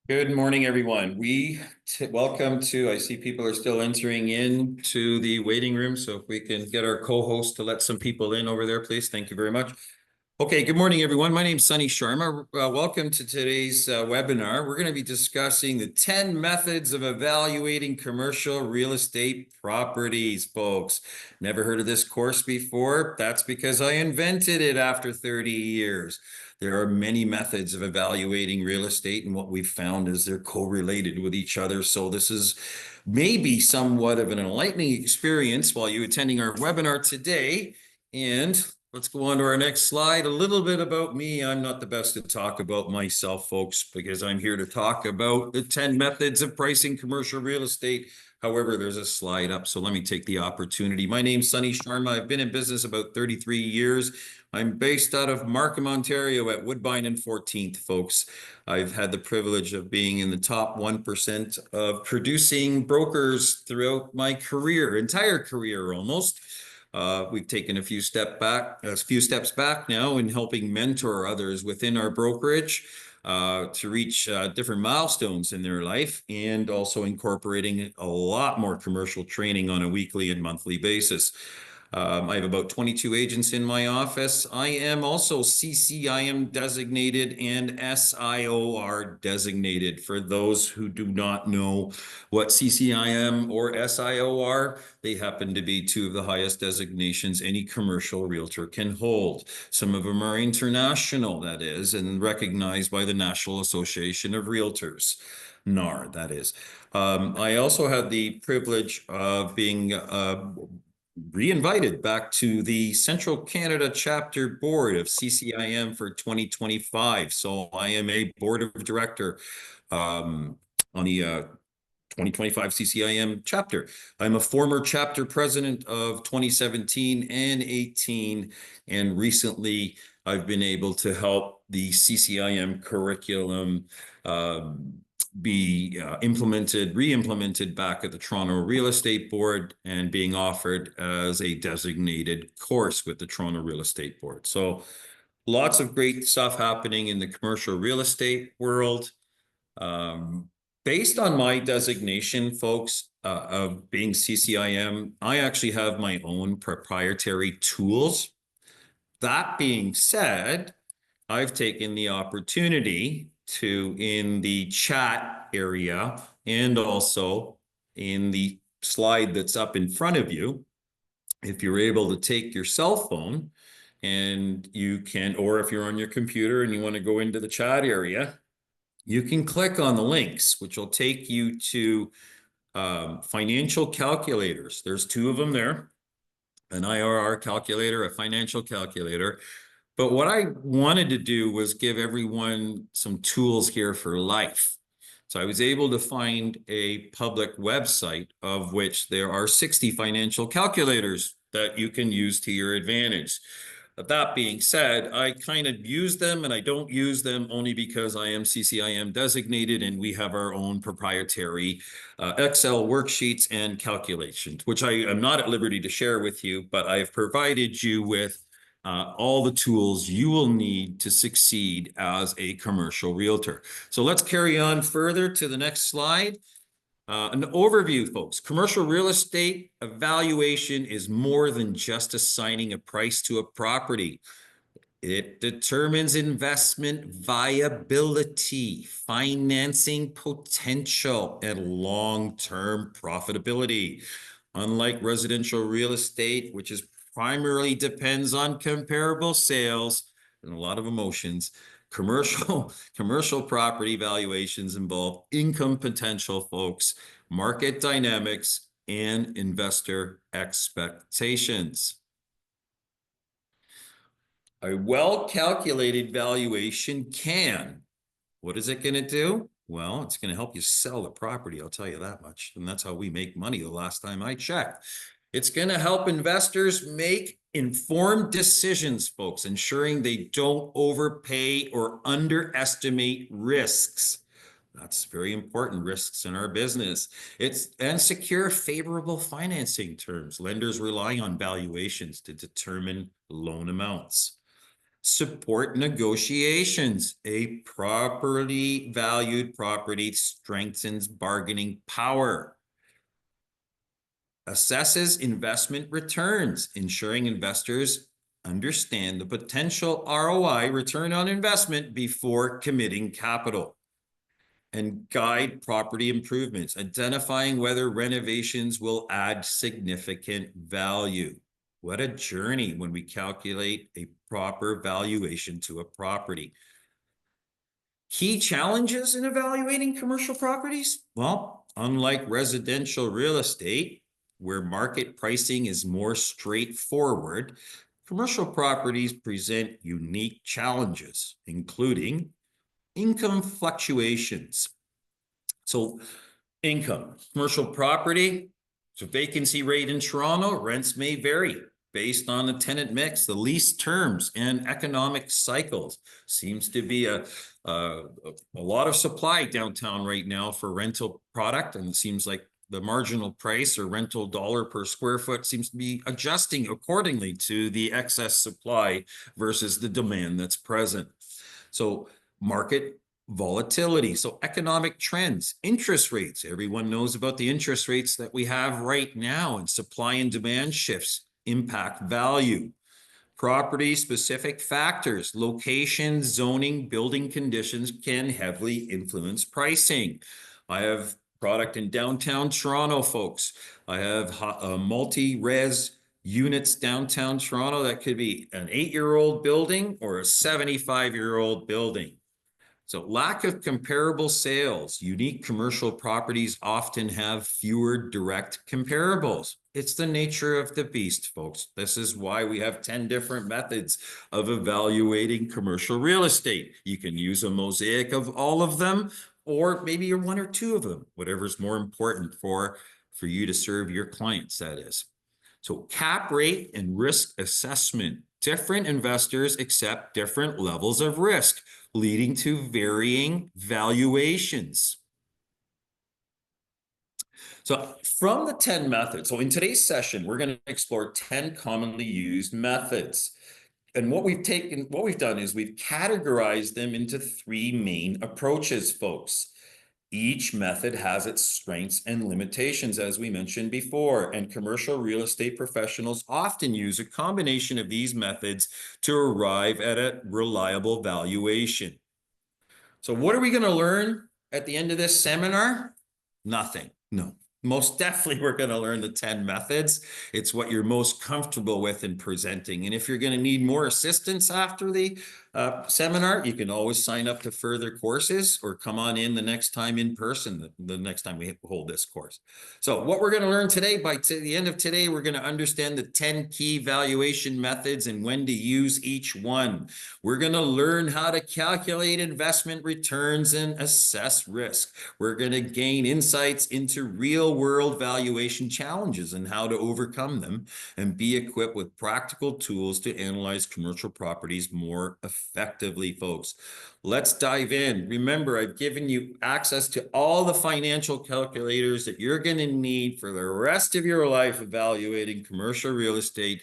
Good morning, everyone. Welcome to, I see people are still entering into the waiting room. So if we can get our co-host to let some people in over there, please. Thank you very much. Okay, good morning, everyone. My name is Sunny Sharma. Welcome to today's webinar. We're going to be discussing the 10 methods of evaluating commercial real estate properties, folks. Never heard of this course before? That's because I invented it after 30 years. There are many methods of evaluating real estate, and what we've found is they're correlated with each other. So this is maybe somewhat of an enlightening experience while you're attending our webinar today. And let's go on to our next slide. A little bit about me. I'm not the best to talk about myself, folks, because I'm here to talk about the 10 methods of pricing commercial real estate. However, there's a slide up, so let me take the opportunity. My name's Sunny Sharma. I've been in business about 33 years. I'm based out of Markham, Ontario at Woodbine and 14th, folks. I've had the privilege of being in the top 1% of producing brokers throughout my career, entire career almost. We've taken a few steps back now in helping mentor others within our brokerage to reach different milestones in their life, and also incorporating a lot more commercial training on a weekly and monthly basis. I have about 22 agents in my office. I am also CCIM designated and SIOR designated. For those who do not know what CCIM or SIO are, they happen to be two of the highest designations any commercial realtor can hold. Some of them are international, that is, and recognized by the National Association of Realtors. NAR, that is. I also had the privilege of being re-invited back to the Central Canada Chapter Board of CCIM for 2025. So I am a board of director on the 2025 CCIM chapter. I'm a former chapter president of 2017 and 18, and recently I've been able to help the CCIM curriculum be re-implemented back at the Toronto Real Estate Board and being offered as a designated course with the Toronto Real Estate Board. So lots of great stuff happening in the commercial real estate world. Based on my designation, folks, of being CCIM, I actually have my own proprietary tools. That being said, I've taken the opportunity to, in the chat area and also in the slide that's up in front of you, if you're able to take your cell phone and you can, or if you're on your computer and you want to go into the chat area, you can click on the links, which will take you to financial calculators. There's two of them there, an IRR calculator, a financial calculator. But what I wanted to do was give everyone some tools here for life. So I was able to find a public website of which there are 60 financial calculators that you can use to your advantage. But that being said, I kind of use them, and I don't use them only because I am CCIM designated and we have our own proprietary Excel worksheets and calculations, which I am not at liberty to share with you, but I've provided you with all the tools you will need to succeed as a commercial realtor. So let's carry on further to the next slide. An overview, folks. Commercial real estate evaluation is more than just assigning a price to a property. It determines investment viability, financing potential, and long-term profitability. Unlike residential real estate, which is primarily depends on comparable sales and a lot of emotions, commercial property valuations involve income potential, folks, market dynamics, and investor expectations. A well-calculated valuation can. What is it going to do? Well, it's going to help you sell the property, I'll tell you that much. And that's how we make money the last time I checked. It's going to help investors make informed decisions, folks, ensuring they don't overpay or underestimate risks. That's very important, risks in our business. And secure favorable financing terms. Lenders rely on valuations to determine loan amounts. Support negotiations. A properly valued property strengthens bargaining power. Assesses investment returns, ensuring investors understand the potential ROI, return on investment, before committing capital. And guide property improvements, identifying whether renovations will add significant value. What a journey when we calculate a proper valuation to a property. Key challenges in evaluating commercial properties? Well, unlike residential real estate, where market pricing is more straightforward, commercial properties present unique challenges, including income fluctuations. So income, commercial property, so vacancy rate in Toronto, rents may vary based on the tenant mix, the lease terms, and economic cycles. Seems to be a lot of supply downtown right now for rental product, and it seems like the marginal price or rental dollar per square foot seems to be adjusting accordingly to the excess supply versus the demand that's present. So market volatility, so economic trends, interest rates. Everyone knows about the interest rates that we have right now, and supply and demand shifts impact value. Property specific factors, location, zoning, building conditions can heavily influence pricing. I have product in downtown Toronto, folks. I have multi-res units downtown Toronto that could be an 8-year-old building or a 75-year-old building. So lack of comparable sales. Unique commercial properties often have fewer direct comparables. It's the nature of the beast, folks. This is why we have 10 different methods of evaluating commercial real estate. You can use a mosaic of all of them, or maybe you're one or two of them, whatever's more important for you to serve your clients, that is. So cap rate and risk assessment. Different investors accept different levels of risk, leading to varying valuations. So from the 10 methods, so in today's session, we're going to explore 10 commonly used methods. And what we've done is we've categorized them into 3 main approaches, folks. Each method has its strengths and limitations, as we mentioned before, and commercial real estate professionals often use a combination of these methods to arrive at a reliable valuation. So what are we going to learn at the end of this seminar? Nothing. No. Most definitely, we're going to learn the 10 methods. It's what you're most comfortable with in presenting. And if you're going to need more assistance after the seminar, you can always sign up to further courses or come on in the next time in person, the next time we hold this course. So what we're going to learn today, by the end of today, we're going to understand the 10 key valuation methods and when to use each one. We're going to learn how to calculate investment returns and assess risk. We're going to gain insights into real-world valuation challenges and how to overcome them, and be equipped with practical tools to analyze commercial properties more effectively, folks. Let's dive in. Remember, I've given you access to all the financial calculators that you're going to need for the rest of your life evaluating commercial real estate,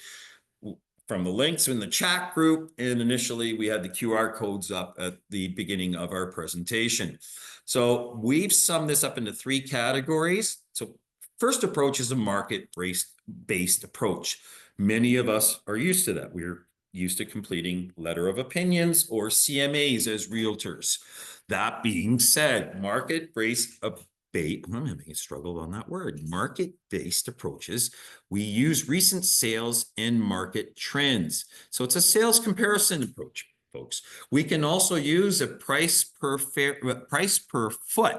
from the links in the chat group. And initially we had the QR codes up at the beginning of our presentation. So we've summed this up into 3 categories. So first approach is a market-based approach. Many of us are used to that. We're used to completing letter of opinions or CMAs as realtors. That being said, market-based I'm having a struggle on that word. Market-based approaches. We use recent sales and market trends. So it's a sales comparison approach, folks. We can also use a price per foot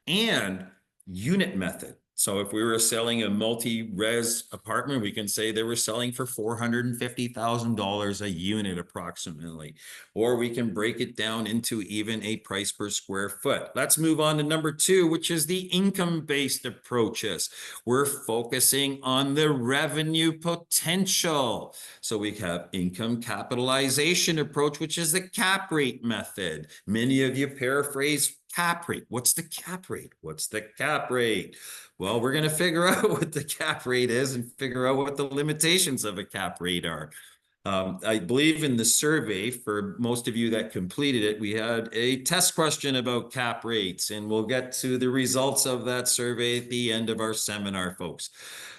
and unit method. So if we were selling a multi-res apartment, we can say they were selling for $450,000 a unit approximately. Or we can break it down into even a price per square foot. Let's move on to number 2, which is the income-based approaches. We're focusing on the revenue potential. So we have income capitalization approach, which is the cap rate method. Many of you paraphrase cap rate. What's the cap rate? What's the cap rate? Well, we're going to figure out what the cap rate is and figure out what the limitations of a cap rate are. I believe in the survey, for most of you that completed it, we had a test question about cap rates, and we'll get to the results of that survey at the end of our seminar, folks.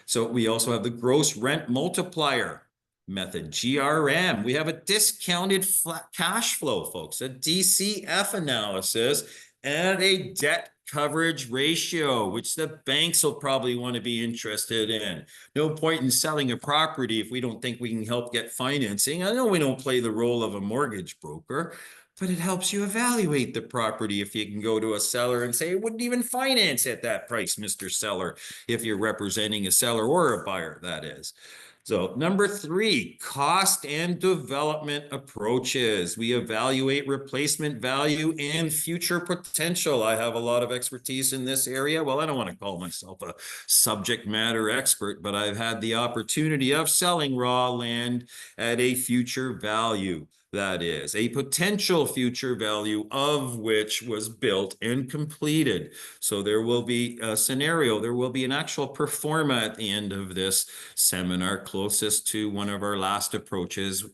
So we also have the gross rent multiplier method, GRM. We have a discounted flat cash flow, folks, a DCF analysis, and a debt coverage ratio, which the banks will probably want to be interested in. No point in selling a property if we don't think we can help get financing. I know we don't play the role of a mortgage broker, but it helps you evaluate the property if you can go to a seller and say, it wouldn't even finance at that price, Mr. Seller, if you're representing a seller or a buyer, that is. So number 3, cost and development approaches. We evaluate replacement value and future potential. I have a lot of expertise in this area. Well, I don't want to call myself a subject matter expert, but I've had the opportunity of selling raw land at a future value. That is a potential future value of which was built and completed. So there will be a scenario, there will be an actual pro forma at the end of this seminar, closest to one of our last approaches,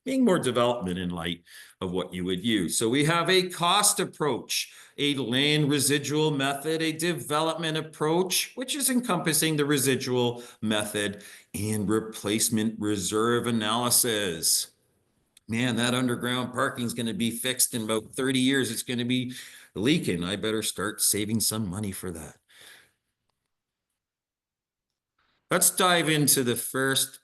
being more development in light of what you would use. So we have a cost approach, a land residual method, a development approach, which is encompassing the residual method, and replacement reserve analysis. Man, that underground parking is going to be fixed in about 30 years. It's going to be leaking. I better start saving some money for that. Let's dive into the first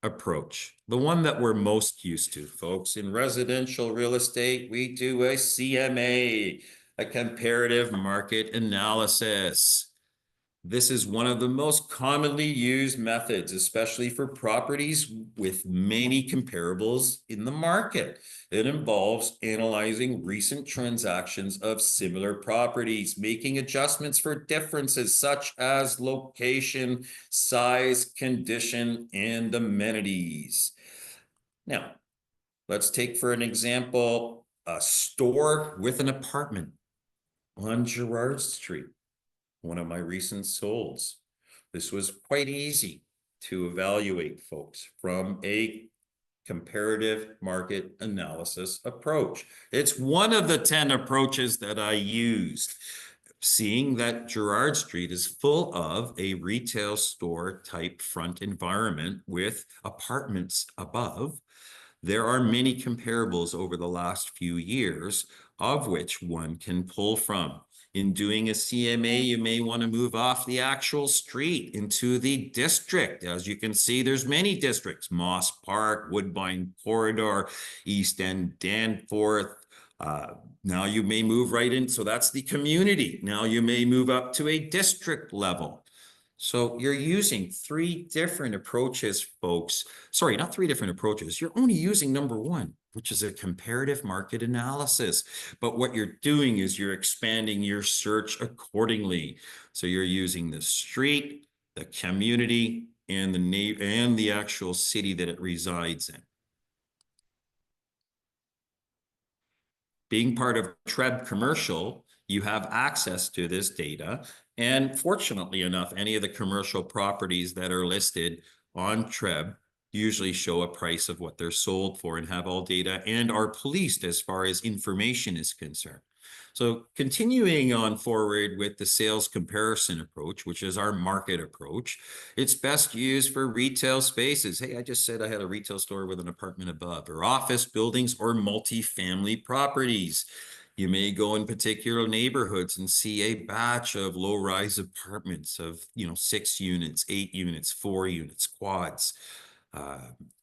approach, the one that we're most used to, folks. In residential real estate, we do a CMA, a comparative market analysis. This is one of the most commonly used methods, especially for properties with many comparables in the market. It involves analyzing recent transactions of similar properties, making adjustments for differences such as location, size, condition, and amenities. Now, let's take for an example, a store with an apartment on Gerrard Street. One of my recent solds. This was quite easy to evaluate, folks, from a comparative market analysis approach. It's one of the 10 approaches that I used. Seeing that Gerrard Street is full of a retail store type front environment with apartments above, there are many comparables over the last few years of which one can pull from. In doing a CMA, you may want to move off the actual street into the district. As you can see, there's many districts: Moss Park, Woodbine Corridor, East End, Danforth. Now you may move right in. So that's the community. Now you may move up to a district level. So you're using 3 different approaches, folks. Sorry, not 3 different approaches. You're only using number 1, which is a comparative market analysis. But what you're doing is you're expanding your search accordingly. So you're using the street, the community, and the actual city that it resides in. Being part of TREB Commercial, you have access to this data. And fortunately enough, any of the commercial properties that are listed on TREB usually show a price of what they're sold for and have all data and are policed as far as information is concerned. So continuing on forward with the sales comparison approach, which is our market approach, it's best used for retail spaces. Hey, I just said I had a retail store with an apartment above, or office buildings or multifamily properties. You may go in particular neighborhoods and see a batch of low-rise apartments of, 6 units, 8 units, 4 units, quads.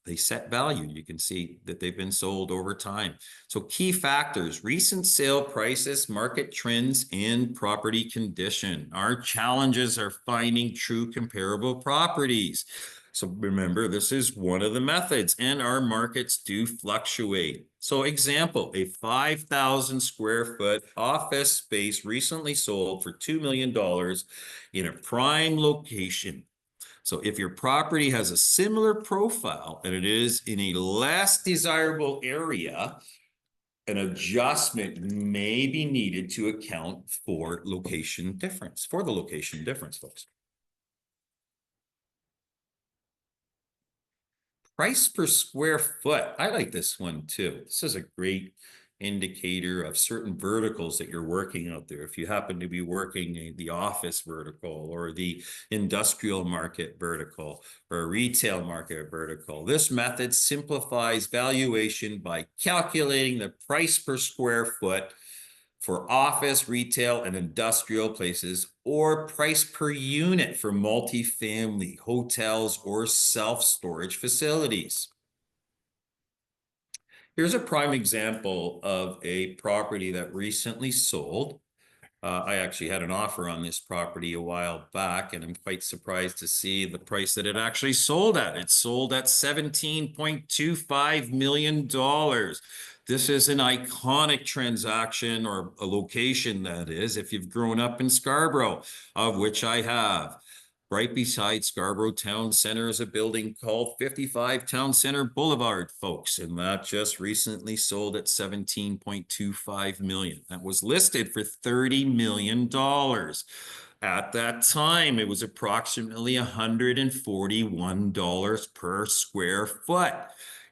They set value. You can see that they've been sold over time. So key factors: recent sale prices, market trends, and property condition. Our challenges are finding true comparable properties. So remember, this is one of the methods, and our markets do fluctuate. So example, a 5,000 square foot office space recently sold for $2 million in a prime location. So if your property has a similar profile and it is in a less desirable area, an adjustment may be needed to account for location difference, folks. Price per square foot. I like this one too. This is a great indicator of certain verticals that you're working out there. If you happen to be working the office vertical or the industrial market vertical or a retail market vertical, this method simplifies valuation by calculating the price per square foot for office, retail, and industrial places, or price per unit for multifamily, hotels, or self-storage facilities. Here's a prime example of a property that recently sold. I actually had an offer on this property a while back, and I'm quite surprised to see the price that it actually sold at. It sold at $17.25 million. This is an iconic transaction, or a location, that is, if you've grown up in Scarborough, of which I have. Right beside Scarborough Town Center is a building called 55 Town Center Boulevard, folks, and that just recently sold at $17.25 million. That was listed for $30 million. At that time, it was approximately $141 per square foot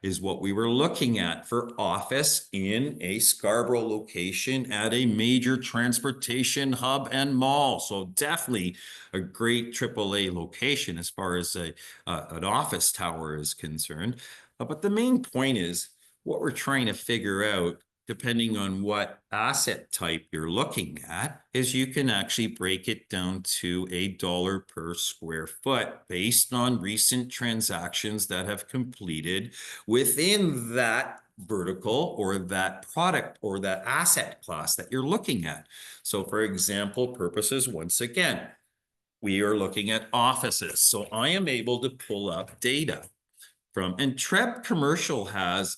is what we were looking at for office in a Scarborough location at a major transportation hub and mall. So definitely a great AAA location as far as an office tower is concerned. But the main point is what we're trying to figure out, depending on what asset type you're looking at, is you can actually break it down to $1 per square foot based on recent transactions that have completed within that vertical or that product or that asset class that you're looking at. So for example purposes, once again, we are looking at offices. So I am able to pull up data from, and Treb Commercial has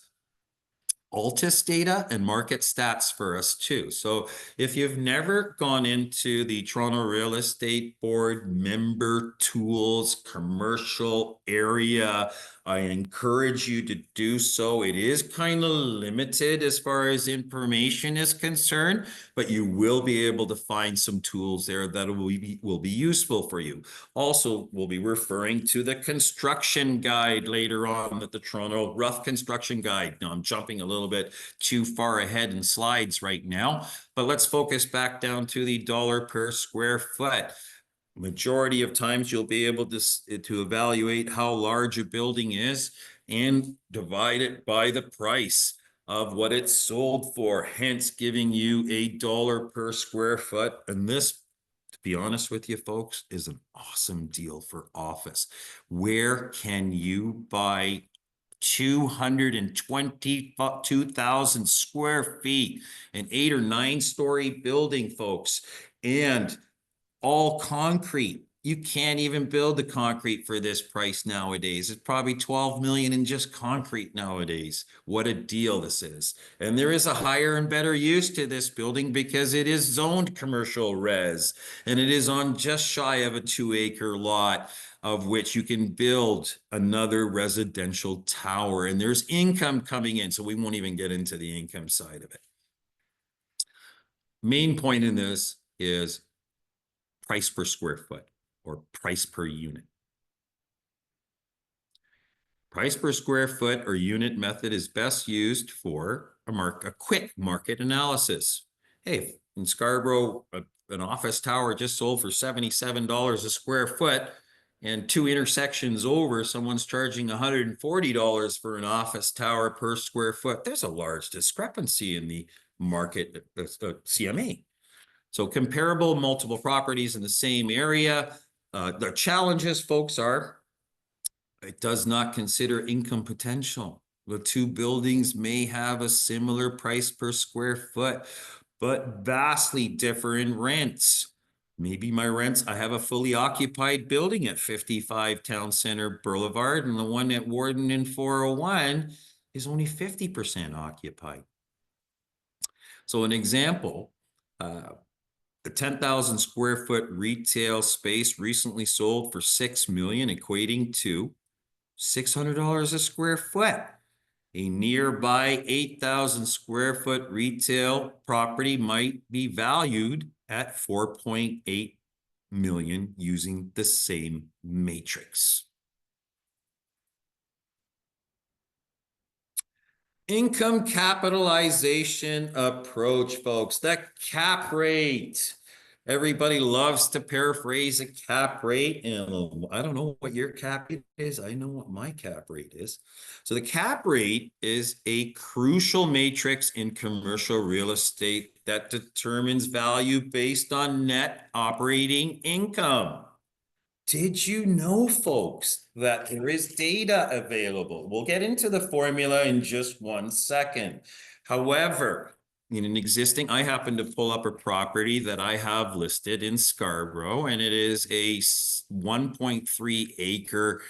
Altus data and market stats for us too. So if you've never gone into the Toronto Real Estate Board member tools commercial area, I encourage you to do so. It is kind of limited as far as information is concerned, but you will be able to find some tools there that will be useful for you. Also, we'll be referring to the construction guide later on at the Toronto Rough Construction Guide. Now, I'm jumping a little bit too far ahead in slides right now, but let's focus back down to the dollar per square foot. Majority of times you'll be able to evaluate how large a building is and divide it by the price of what it's sold for, hence giving you $1 per square foot. And this, to be honest with you folks, is an awesome deal for office. Where can you buy 222,000 square feet, an 8 or 9 story building, folks, and all concrete? You can't even build the concrete for this price nowadays. It's probably 12 million in just concrete nowadays. What a deal this is. And there is a higher and better use to this building because it is zoned commercial res, and it is on just shy of a 2-acre lot, of which you can build another residential tower, and there's income coming in. So we won't even get into the income side of it. Main point in this is price per square foot or price per unit. Price per square foot or unit method is best used for a quick market analysis. Hey, in Scarborough, an office tower just sold for $77 a square foot, and 2 intersections over, someone's charging $140 for an office tower per square foot. There's a large discrepancy in the market, CMA. So comparable multiple properties in the same area. The challenges, folks, are it does not consider income potential. The 2 buildings may have a similar price per square foot, but vastly differ in rents. Maybe my rents, I have a fully occupied building at 55 Town Center Boulevard, and the one at Warden and 401 is only 50% occupied. So an example, the 10,000 square foot retail space recently sold for $6 million, equating to $600 a square foot. A nearby 8,000 square foot retail property might be valued at 4.8 million using the same matrix. Income capitalization approach, folks. The cap rate. Everybody loves to paraphrase a cap rate, and I don't know what your cap rate is. I know what my cap rate is. So the cap rate is a crucial matrix in commercial real estate that determines value based on net operating income. Did you know, folks, that there is data available? We'll get into the formula in just 1 second. However, in an existing, I happen to pull up a property that I have listed in Scarborough, and it is a 1.3 acre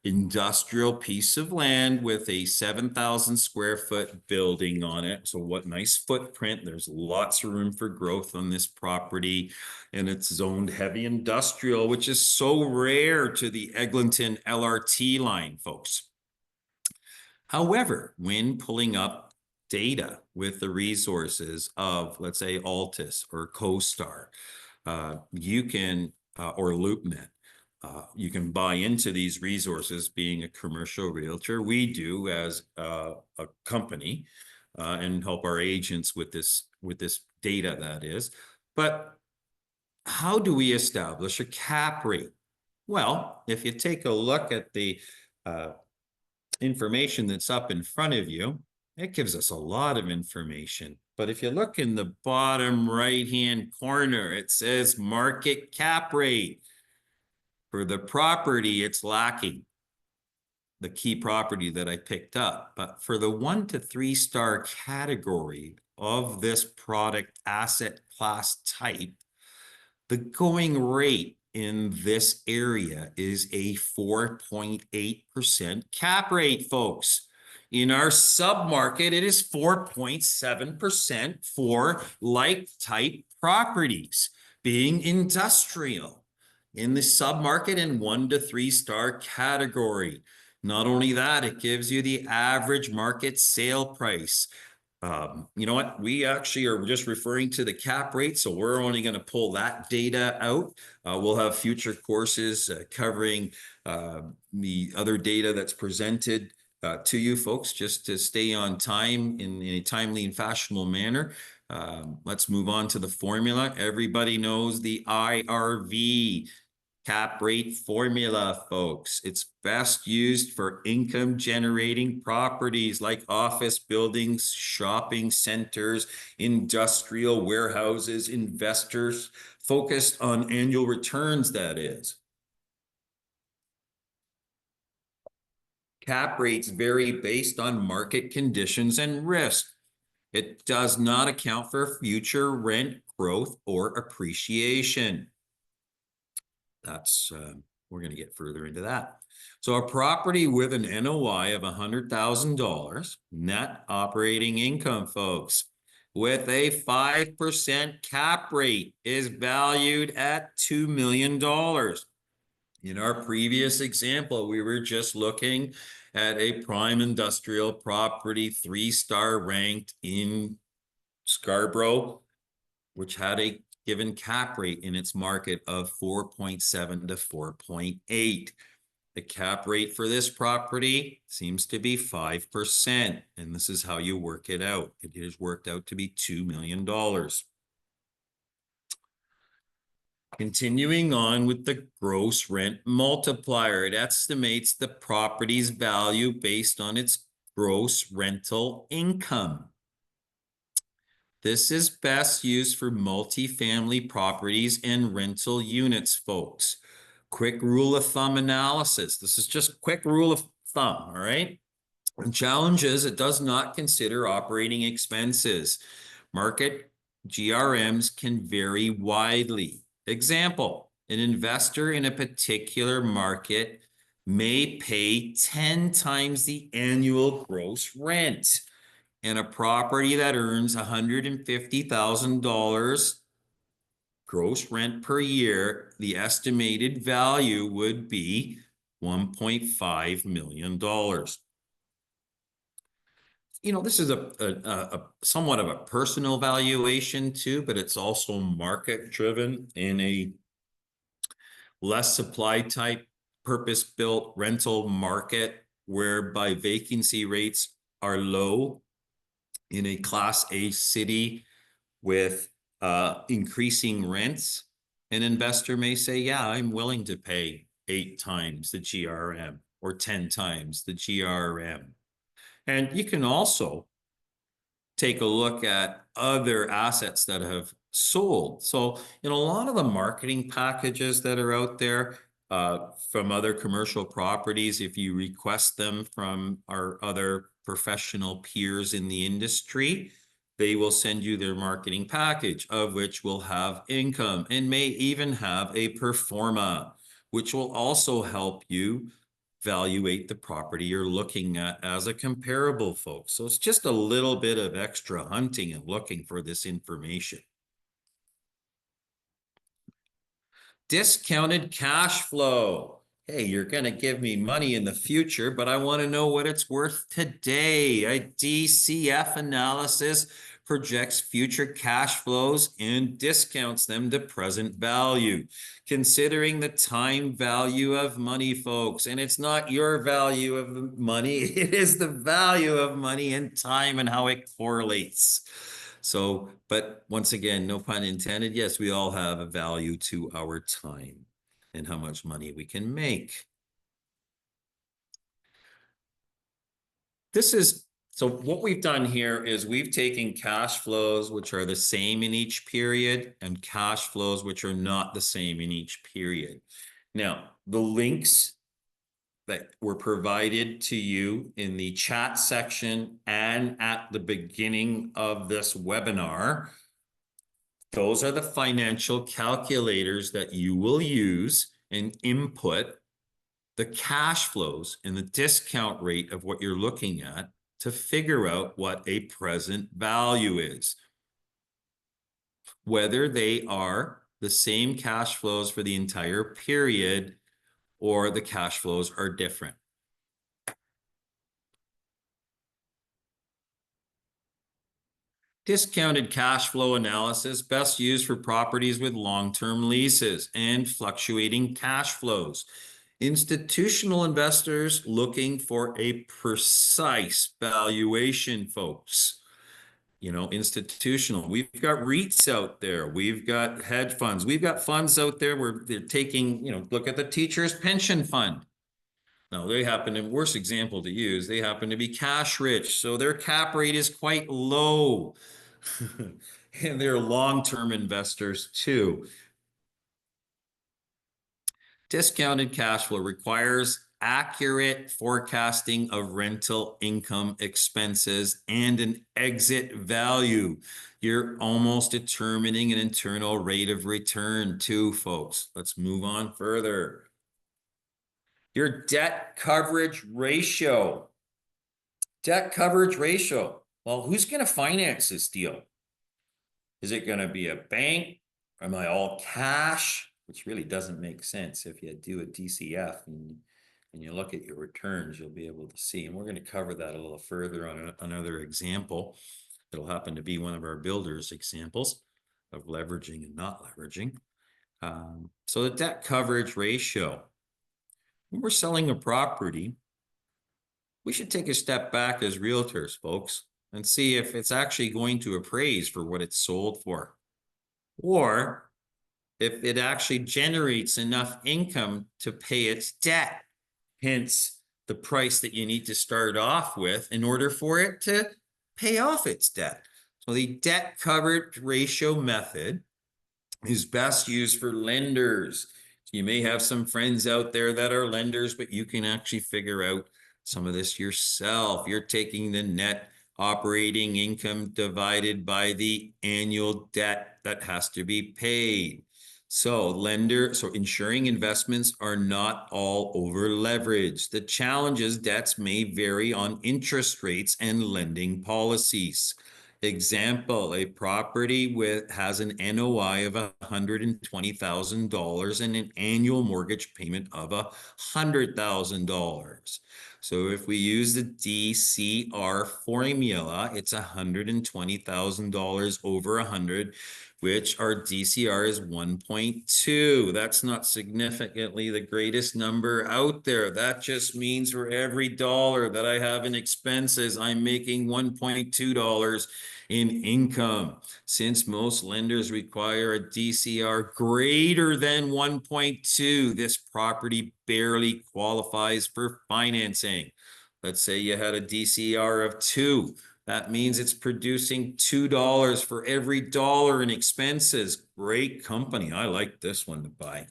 industrial piece of land with a 7,000 square foot building on it. So what nice footprint. There's lots of room for growth on this property, and it's zoned heavy industrial, which is so rare to the Eglinton LRT line, folks. However, when pulling up data with the resources of, let's say, Altus or CoStar, you can, or LoopNet, you can buy into these resources being a commercial realtor. We do as a company and help our agents with this data, that is. But how do we establish a cap rate? Well, if you take a look at the information that's up in front of you, it gives us a lot of information. But if you look in the bottom right-hand corner, it says market cap rate. For the property, it's lacking the key property that I picked up. But for the 1 to 3 star category of this product asset class type, the going rate in this area is a 4.8% cap rate, folks. In our submarket, it is 4.7% for like type properties being industrial in the submarket in 1 to 3 star category. Not only that, it gives you the average market sale price. You know what? We actually are just referring to the cap rate, so we're only going to pull that data out. We'll have future courses covering the other data that's presented to you folks, just to stay on time in a timely and fashionable manner. Let's move on to the formula. Everybody knows the IRV cap rate formula, folks. It's best used for income generating properties like office buildings, shopping centers, industrial warehouses, investors focused on annual returns, that is. Cap rates vary based on market conditions and risk. It does not account for future rent growth or appreciation. That's, we're going to get further into that. So a property with an NOI of $100,000 net operating income, folks, with a 5% cap rate is valued at $2 million. In our previous example, we were just looking at a prime industrial property, 3-star ranked in Scarborough, which had a given cap rate in its market of 4.7 to 4.8. The cap rate for this property seems to be 5%, and this is how you work it out. It is worked out to be $2 million. Continuing on with the gross rent multiplier, it estimates the property's value based on its gross rental income. This is best used for multifamily properties and rental units, folks. Quick rule of thumb analysis. This is just quick rule of thumb, all right? The challenge is it does not consider operating expenses. Market GRMs can vary widely. Example, an investor in a particular market may pay 10 times the annual gross rent. And a property that earns $150,000 gross rent per year, the estimated value would be $1.5 million. You know, this is a somewhat of a personal valuation too, but it's also market driven in a less supply type purpose-built rental market whereby vacancy rates are low in a Class A city with increasing rents, an investor may say, yeah, I'm willing to pay 8 times the GRM or 10 times the GRM. And you can also take a look at other assets that have sold. So in a lot of the marketing packages that are out there from other commercial properties, if you request them from our other professional peers in the industry, they will send you their marketing package, of which will have income and may even have a pro forma, which will also help you evaluate the property you're looking at as a comparable, folks. So it's just a little bit of extra hunting and looking for this information. Discounted cash flow. Hey, you're going to give me money in the future, but I want to know what it's worth today. A DCF analysis projects future cash flows and discounts them to present value, considering the time value of money, folks. And it's not your value of money, it is the value of money and time and how it correlates. So, but once again, no pun intended. Yes, we all have a value to our time and how much money we can make. So what we've done here is we've taken cash flows, which are the same in each period, and cash flows, which are not the same in each period. Now, the links that were provided to you in the chat section and at the beginning of this webinar, those are the financial calculators that you will use and input the cash flows and the discount rate of what you're looking at to figure out what a present value is. Whether they are the same cash flows for the entire period or the cash flows are different. Discounted cash flow analysis best used for properties with long-term leases and fluctuating cash flows. Institutional investors looking for a precise valuation, folks. You know, institutional. We've got REITs out there. We've got hedge funds. We've got funds out there where they're taking, you know, look at the teacher's pension fund. Now, they happen to, worst example to use, they happen to be cash rich. So their cap rate is quite low. And they're long-term investors too. Discounted cash flow requires accurate forecasting of rental income expenses and an exit value. You're almost determining an internal rate of return too, folks. Let's move on further. Your debt coverage ratio. Debt coverage ratio. Well, who's going to finance this deal? Is it going to be a bank? Am I all cash? Which really doesn't make sense. If you do a DCF and you look at your returns, you'll be able to see. And we're going to cover that a little further on another example. It'll happen to be one of our builders examples of leveraging and not leveraging. So the debt coverage ratio. When we're selling a property, we should take a step back as realtors, folks, and see if it's actually going to appraise for what it's sold for, or if it actually generates enough income to pay its debt, hence the price that you need to start off with in order for it to pay off its debt. So the debt coverage ratio method is best used for lenders. So you may have some friends out there that are lenders, but you can actually figure out some of this yourself. You're taking the net operating income divided by the annual debt that has to be paid. So ensuring investments are not all over leveraged. The challenge is debts may vary on interest rates and lending policies. Example, a property has an NOI of $120,000 and an annual mortgage payment of $100,000. So if we use the DCR formula, it's $120,000 over 100. which our DCR is 1.2. That's not significantly the greatest number out there. That just means for every dollar that I have in expenses, I'm making $1.2 in income. Since most lenders require a DCR greater than 1.2, this property barely qualifies for financing. Let's say you had a DCR of 2. That means it's producing $2 for every dollar in expenses. Great company. I like this one to buy.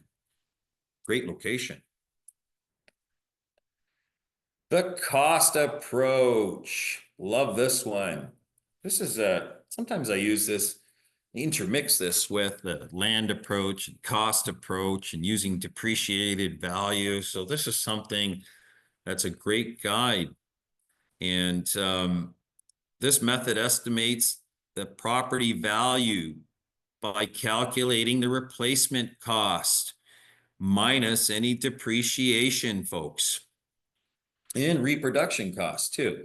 Great location. The cost approach. Love this one. This is sometimes I use this, intermix this with the land approach and cost approach and using depreciated value. So this is something that's a great guide. And this method estimates the property value by calculating the replacement cost minus any depreciation, folks, and reproduction costs too.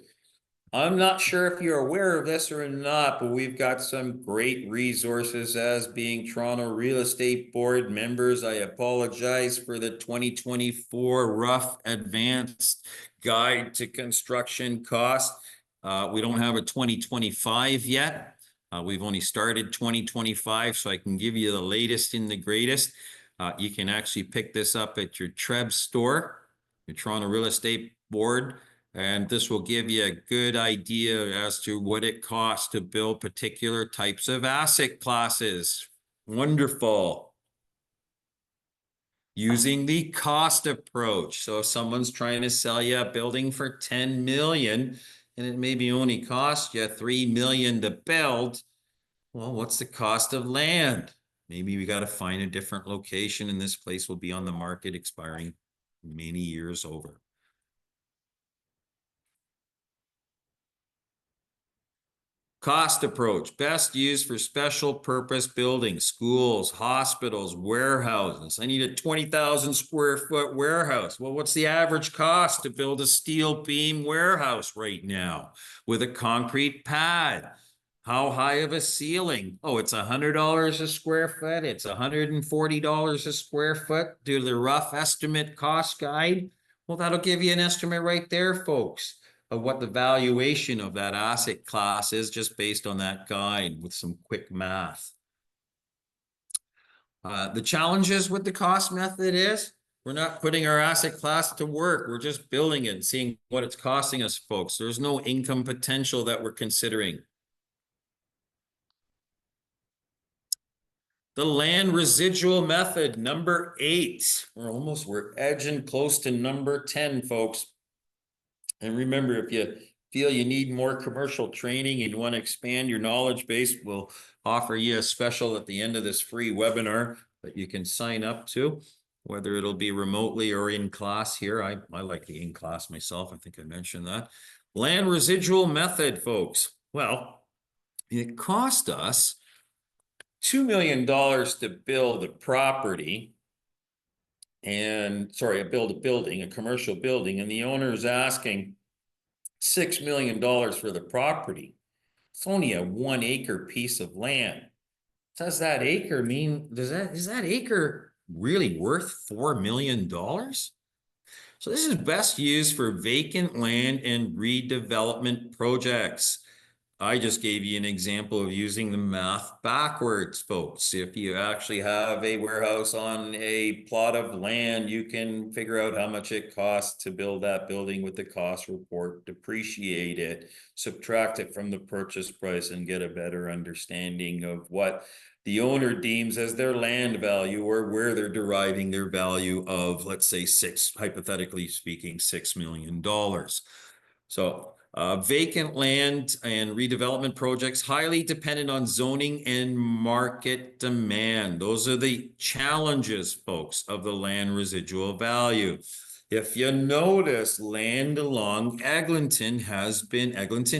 I'm not sure if you're aware of this or not, but we've got some great resources as being Toronto Real Estate Board members. I apologize for the 2024 rough advanced guide to construction costs. We don't have a 2025 yet. We've only started 2025, so I can give you the latest and the greatest. You can actually pick this up at your TREB store, your Toronto Real Estate Board, and this will give you a good idea as to what it costs to build particular types of asset classes. Wonderful. Using the cost approach. So if someone's trying to sell you a building for 10 million and it maybe only cost you 3 million to build, well, what's the cost of land? Maybe we got to find a different location and this place will be on the market expiring many years over. Cost approach, best used for special purpose buildings, schools, hospitals, warehouses. I need a 20,000 square foot warehouse. Well, what's the average cost to build a steel beam warehouse right now with a concrete pad? How high of a ceiling? Oh, it's $100 a square foot. It's $140 a square foot. Do the rough estimate cost guide. Well, that'll give you an estimate right there, folks, of what the valuation of that asset class is just based on that guide with some quick math. The challenges with the cost method is we're not putting our asset class to work. We're just building it and seeing what it's costing us, folks. There's no income potential that we're considering. The land residual method, number 8. We're edging close to number 10, folks. And remember, if you feel you need more commercial training and you want to expand your knowledge base, we'll offer you a special at the end of this free webinar that you can sign up to, whether it'll be remotely or in class here. I like the in class myself. I think I mentioned that. Land residual method, folks. Well, it cost us $2 million to build a property and build a building, a commercial building, and the owner is asking $6 million for the property. It's only a 1 acre piece of land. Does that acre mean, is that acre really worth $4 million? So this is best used for vacant land and redevelopment projects. I just gave you an example of using the math backwards, folks. If you actually have a warehouse on a plot of land, you can figure out how much it costs to build that building with the cost report, depreciate it, subtract it from the purchase price, and get a better understanding of what the owner deems as their land value or where they're deriving their value of, let's say, hypothetically speaking, $6 million. So vacant land and redevelopment projects highly dependent on zoning and market demand. Those are the challenges, folks, of the land residual value. If you notice, land along Eglinton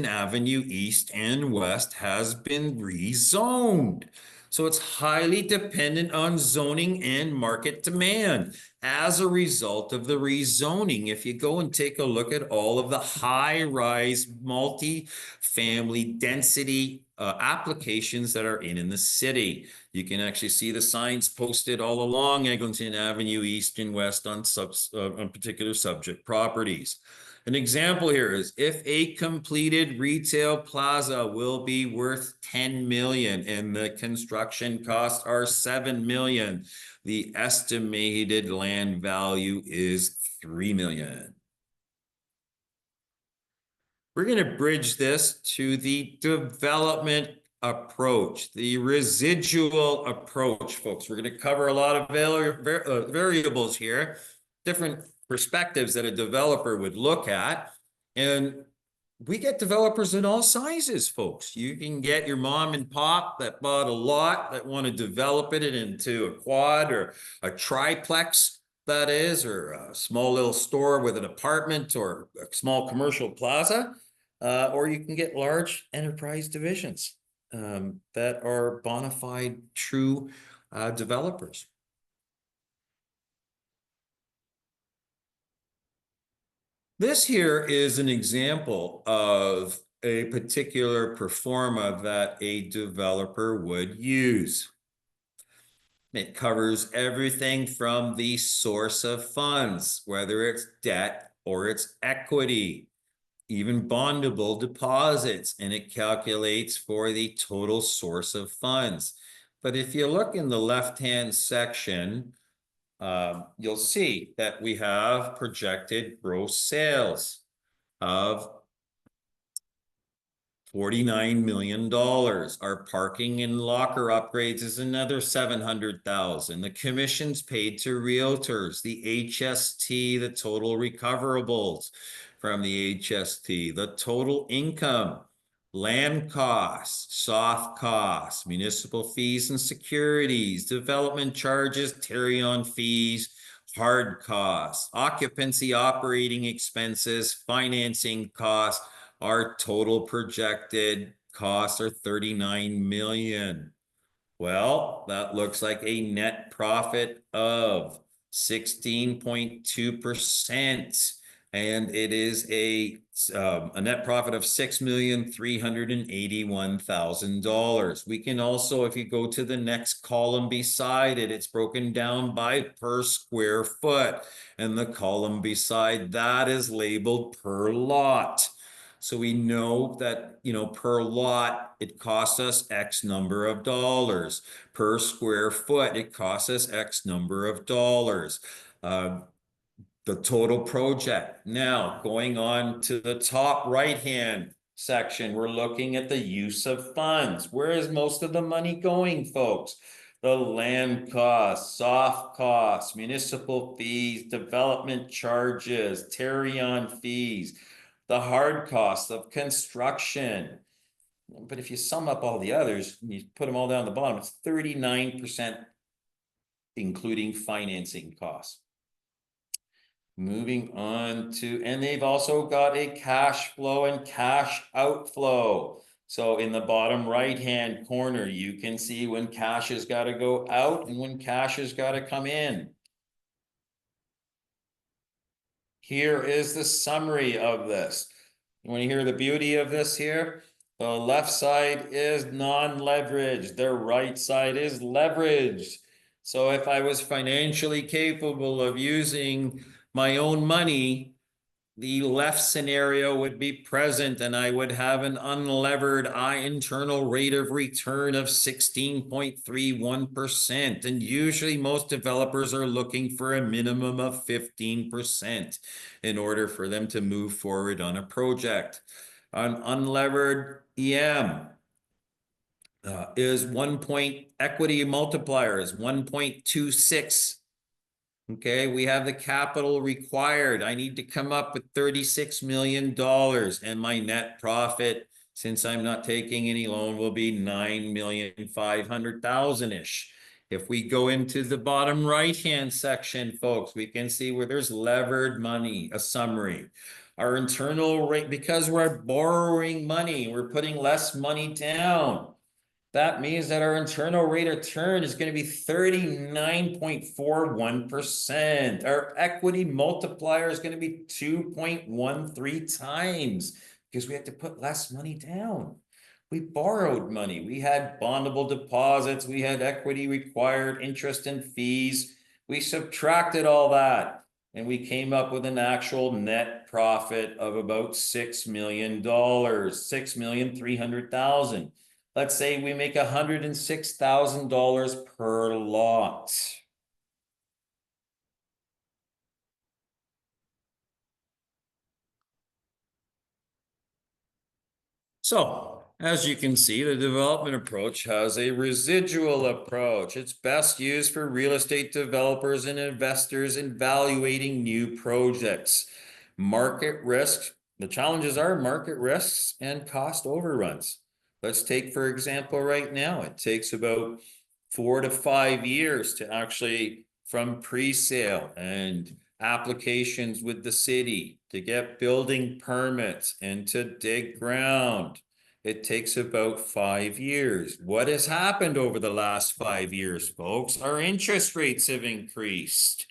Avenue East and West has been rezoned. So it's highly dependent on zoning and market demand as a result of the rezoning. If you go and take a look at all of the high-rise multi-family density applications that are in the city, you can actually see the signs posted all along Eglinton Avenue, east and west on particular subject properties. An example here is if a completed retail plaza will be worth 10 million and the construction costs are 7 million, the estimated land value is 3 million. We're going to bridge this to the development approach, the residual approach, folks. We're going to cover a lot of variables here, different perspectives that a developer would look at. And we get developers in all sizes, folks. You can get your mom and pop that bought a lot that want to develop it into a quad or a triplex, that is, or a small little store with an apartment or a small commercial plaza. Or you can get large enterprise divisions that are bona fide true developers. This here is an example of a particular pro forma that a developer would use. It covers everything from the source of funds, whether it's debt or it's equity, even bondable deposits, and it calculates for the total source of funds. But if you look in the left-hand section, you'll see that we have projected gross sales of $49 million. Our parking and locker upgrades is another 700,000. The commissions paid to realtors, the HST, the total recoverables from the HST, the total income, land costs, soft costs, municipal fees and securities, development charges, carry-on fees, hard costs, occupancy operating expenses, financing costs. Our total projected costs are 39 million. Well, that looks like a net profit of 16.2%. And it is a net profit of $6,381,000. We can also, if you go to the next column beside it, it's broken down by per square foot. And the column beside that is labeled per lot. So we know that, per lot, it costs us X number of dollars. Per square foot, it costs us X number of dollars. The total project. Now, going on to the top right-hand section, we're looking at the use of funds. Where is most of the money going, folks? The land costs, soft costs, municipal fees, development charges, carry-on fees, the hard costs of construction. But if you sum up all the others, you put them all down the bottom, it's 39%, including financing costs. Moving on to, and they've also got a cash flow and cash outflow. So in the bottom right-hand corner, you can see when cash has got to go out and when cash has got to come in. Here is the summary of this. You want to hear the beauty of this here? The left side is non-leveraged. The right side is leveraged. So if I was financially capable of using my own money, the left scenario would be present and I would have an unlevered internal rate of return of 16.31%. And usually most developers are looking for a minimum of 15% in order for them to move forward on a project. An unlevered EM is equity multiplier is 1.26. Okay, we have the capital required. I need to come up with $36 million and my net profit, since I'm not taking any loan, will be $9,500,000-ish. If we go into the bottom right-hand section, folks, we can see where there's levered money, a summary. Our internal rate, because we're borrowing money, we're putting less money down. that means that our internal rate of return is going to be 39.41%. Our equity multiplier is going to be 2.13 times because we had to put less money down. We borrowed money. We had bondable deposits. We had equity required, interest and fees. We subtracted all that and we came up with an actual net profit of about $6 million, $6,300,000. Let's say we make $106,000 per lot. So, as you can see, the development approach has a residual approach. It's best used for real estate developers and investors evaluating new projects. Market risk, the challenges are market risks and cost overruns. Let's take, for example, right now, it takes about 4 to 5 years to actually, from pre-sale and applications with the city to get building permits and to dig ground. It takes about 5 years. What has happened over the last 5 years, folks? Our interest rates have increased.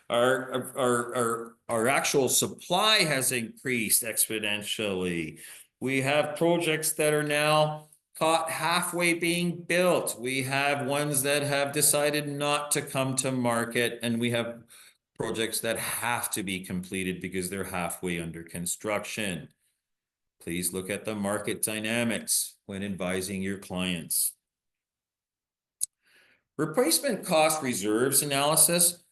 Our actual supply has increased exponentially. We have projects that are now caught halfway being built. We have ones that have decided not to come to market, and we have projects that have to be completed because they're halfway under construction. Please look at the market dynamics when advising your clients. Replacement cost reserves analysis.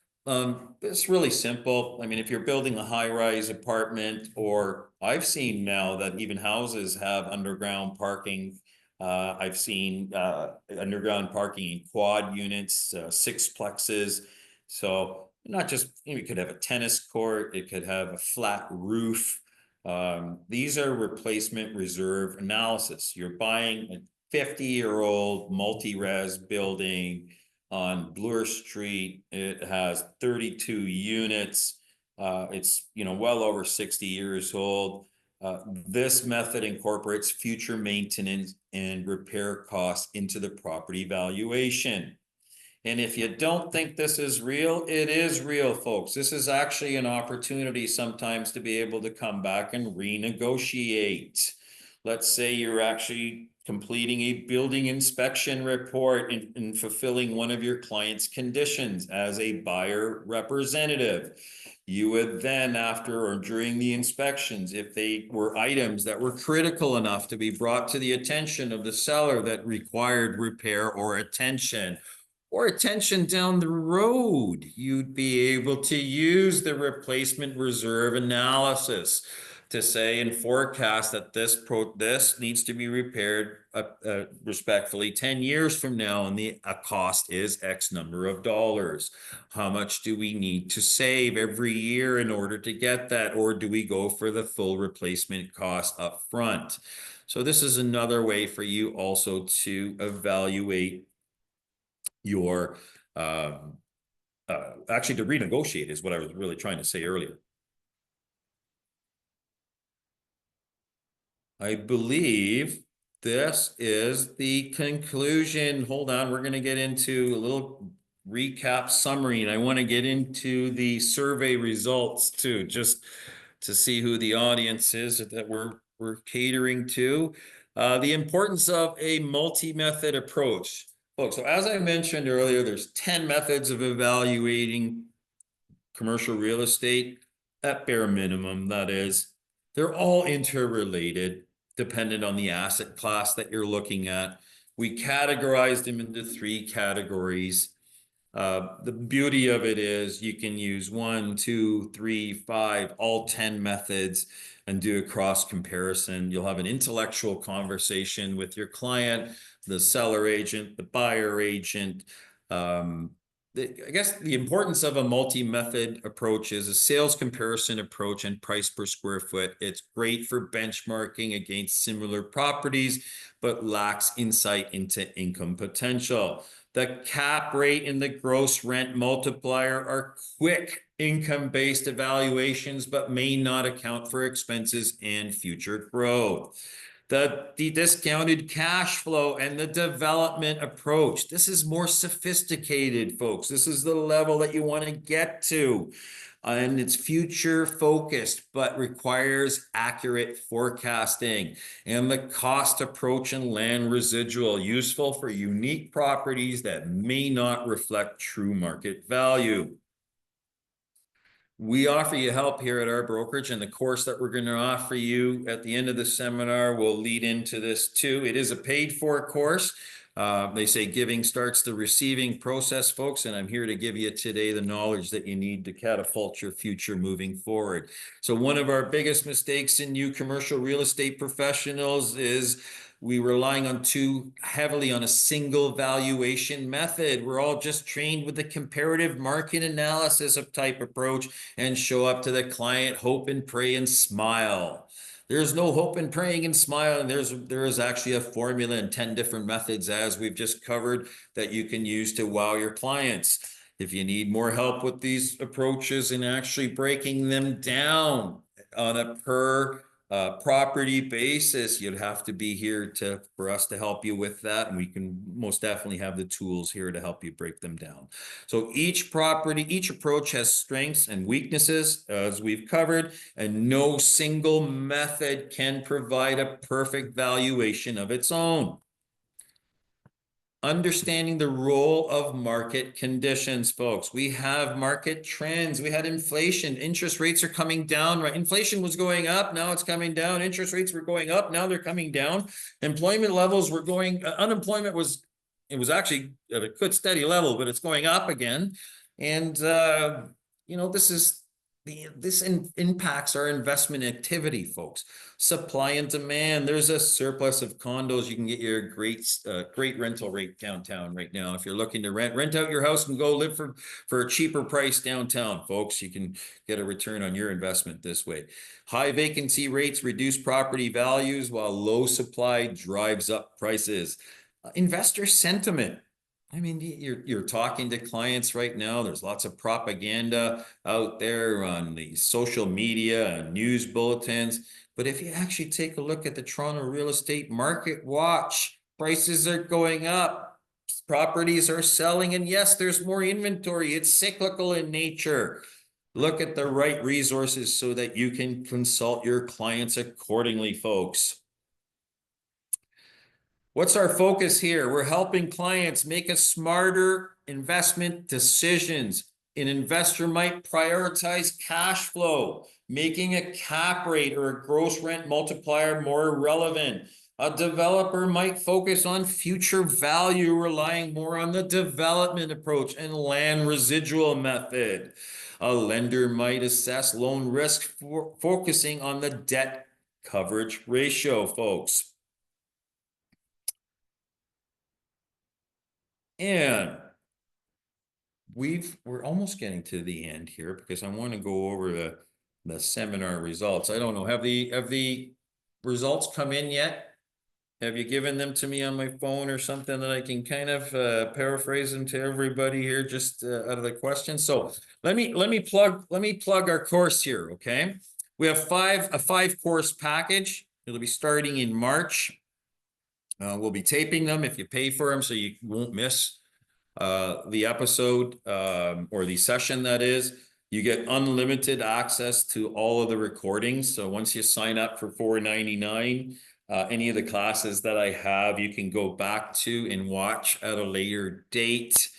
It's really simple. I mean, if you're building a high-rise apartment, or I've seen now that even houses have underground parking. I've seen underground parking in quad units, sixplexes. So not just, you could have a tennis court, it could have a flat roof. These are replacement reserve analysis. You're buying a 50-year-old multi-res building on Bloor Street. It has 32 units. It's well over 60 years old. This method incorporates future maintenance and repair costs into the property valuation. And if you don't think this is real, it is real, folks. This is actually an opportunity sometimes to be able to come back and renegotiate. Let's say you're actually completing a building inspection report and fulfilling one of your client's conditions as a buyer representative. You would then, after or during the inspections, if they were items that were critical enough to be brought to the attention of the seller that required repair or attention down the road, you'd be able to use the replacement reserve analysis to say and forecast that this needs to be repaired respectfully 10 years from now, and the cost is X number of dollars. How much do we need to save every year in order to get that, or do we go for the full replacement cost up front? So this is another way for you also to evaluate your actually to renegotiate is what I was really trying to say earlier. I believe this is the conclusion. Hold on, we're going to get into a little recap summary, and I want to get into the survey results too, just to see who the audience is that we're catering to. The importance of a multi-method approach. Folks, so as I mentioned earlier, there's 10 methods of evaluating commercial real estate at bare minimum, that is. They're all interrelated, dependent on the asset class that you're looking at. We categorized them into 3 categories. The beauty of it is you can use 1, 2, 3, 5, all 10 methods and do a cross comparison. You'll have an intellectual conversation with your client, the seller agent, the buyer agent. I guess the importance of a multi-method approach is a sales comparison approach and price per square foot. It's great for benchmarking against similar properties, but lacks insight into income potential. The cap rate and the gross rent multiplier are quick income-based evaluations, but may not account for expenses and future growth. the discounted cash flow and the development approach. This is more sophisticated, folks. This is the level that you want to get to. And it's future focused, but requires accurate forecasting. And the cost approach and land residual, useful for unique properties that may not reflect true market value. We offer you help here at our brokerage, and the course that we're going to offer you at the end of the seminar will lead into this too. It is a paid for course. They say giving starts the receiving process, folks, and I'm here to give you today the knowledge that you need to catapult your future moving forward. So one of our biggest mistakes in you commercial real estate professionals is we're relying on too heavily on a single valuation method. We're all just trained with the comparative market analysis of type approach and show up to the client, hope and pray and smile. There's no hope and praying and smile, and there is actually a formula and 10 different methods, as we've just covered, that you can use to wow your clients. If you need more help with these approaches and actually breaking them down on a per property basis, you'd have to be here for us to help you with that. And we can most definitely have the tools here to help you break them down. So each approach has strengths and weaknesses, as we've covered, and no single method can provide a perfect valuation of its own. Understanding the role of market conditions, folks. We have market trends. We had inflation. Interest rates are coming down, right? Inflation was going up. Now it's coming down. Interest rates were going up. Now they're coming down. Employment levels were going, unemployment was actually at a good steady level, but it's going up again. And, you know, this impacts our investment activity, folks. Supply and demand. There's a surplus of condos. You can get your great rental rate downtown right now. If you're looking to rent out your house and go live for a cheaper price downtown, folks, you can get a return on your investment this way. High vacancy rates reduce property values, while low supply drives up prices. Investor sentiment. I mean, you're talking to clients right now. There's lots of propaganda out there on the social media and news bulletins. But if you actually take a look at the Toronto Real Estate Market Watch, prices are going up, properties are selling, and yes, there's more inventory. It's cyclical in nature. Look at the right resources so that you can consult your clients accordingly, folks. What's our focus here? We're helping clients make a smarter investment decisions. An investor might prioritize cash flow, making a cap rate or a gross rent multiplier more relevant. A developer might focus on future value, relying more on the development approach and land residual method. A lender might assess loan risk, focusing on the debt coverage ratio, folks. And we're almost getting to the end here, because I want to go over the seminar results. I don't know, have the results come in yet? Have you given them to me on my phone or something that I can kind of paraphrase them to everybody here, just out of the questions? So let me plug our course here, okay? We have a 5-course package. It'll be starting in March. We'll be taping them if you pay for them, so you won't miss the episode or the session. That is, you get unlimited access to all of the recordings. So once you sign up for $4.99, any of the classes that I have, you can go back to and watch at a later date.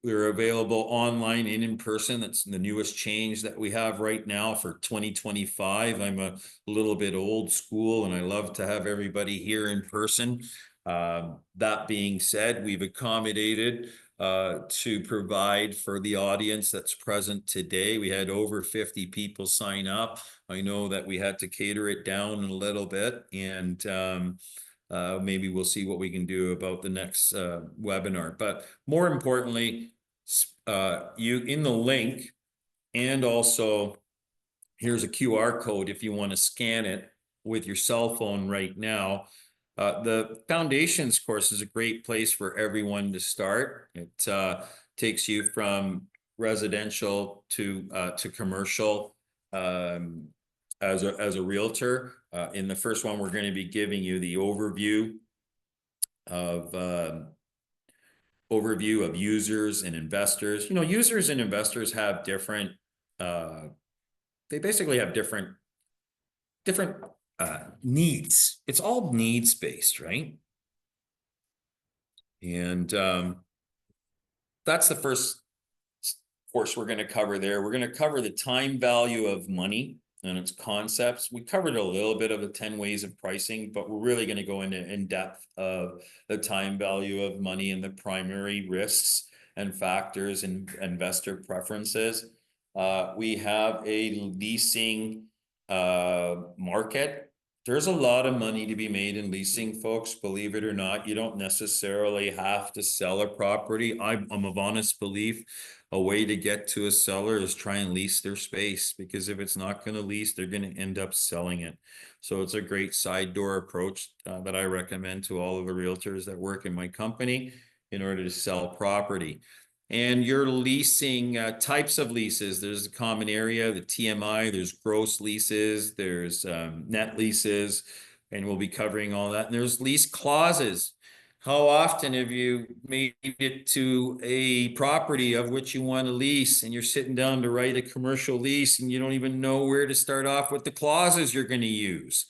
We're available online and in person. That's the newest change that we have right now for 2025. I'm a little bit old school, and I love to have everybody here in person. That being said, we've accommodated to provide for the audience that's present today. We had over 50 people sign up. I know that we had to cater it down a little bit, and maybe we'll see what we can do about the next webinar. But more importantly, you in the link, and also here's a QR code if you want to scan it with your cell phone right now. The Foundations course is a great place for everyone to start. It takes you from residential to commercial as a realtor. In the first one, we're going to be giving you the overview of users and investors. You know, users and investors have different, they basically have different needs. It's all needs based, right? And that's the first course we're going to cover there. We're going to cover the time value of money and its concepts. We covered a little bit of the 10 ways of pricing, but we're really going to go into in depth of the time value of money and the primary risks and factors and investor preferences. We have a leasing market. There's a lot of money to be made in leasing, folks. Believe it or not, you don't necessarily have to sell a property. I'm of honest belief, a way to get to a seller is try and lease their space, because if it's not going to lease, they're going to end up selling it. So it's a great side door approach that I recommend to all of the realtors that work in my company in order to sell property. And your leasing types of leases, there's a common area, the TMI, there's gross leases, there's net leases, and we'll be covering all that. And there's lease clauses. How often have you made it to a property of which you want to lease and you're sitting down to write a commercial lease and you don't even know where to start off with the clauses you're going to use?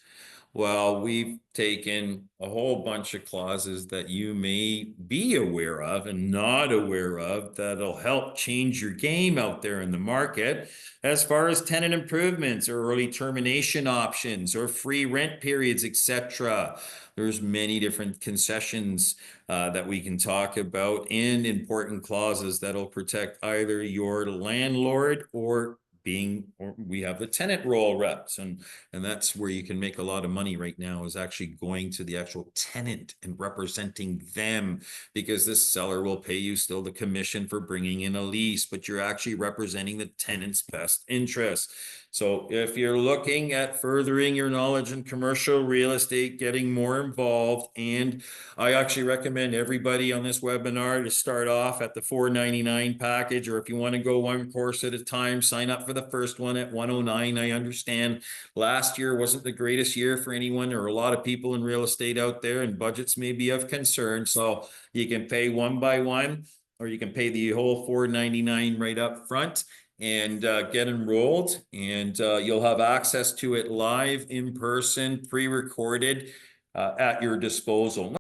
Well, we've taken a whole bunch of clauses that you may be aware of and not aware of that'll help change your game out there in the market, as far as tenant improvements or early termination options or free rent periods, etc. There's many different concessions that we can talk about, and important clauses that'll protect either your landlord or we have the tenant role reps, and that's where you can make a lot of money right now, is actually going to the actual tenant and representing them, because this seller will pay you still the commission for bringing in a lease, but you're actually representing the tenant's best interests. So if you're looking at furthering your knowledge in commercial real estate, getting more involved, and I actually recommend everybody on this webinar to start off at the $499 package, or if you want to go one course at a time, sign up for the first one at $109. I understand last year wasn't the greatest year for anyone, or a lot of people in real estate out there, and budgets may be of concern. So you can pay one by one, or you can pay the whole $499 right up front and get enrolled, and you'll have access to it live, in person, pre-recorded, at your disposal.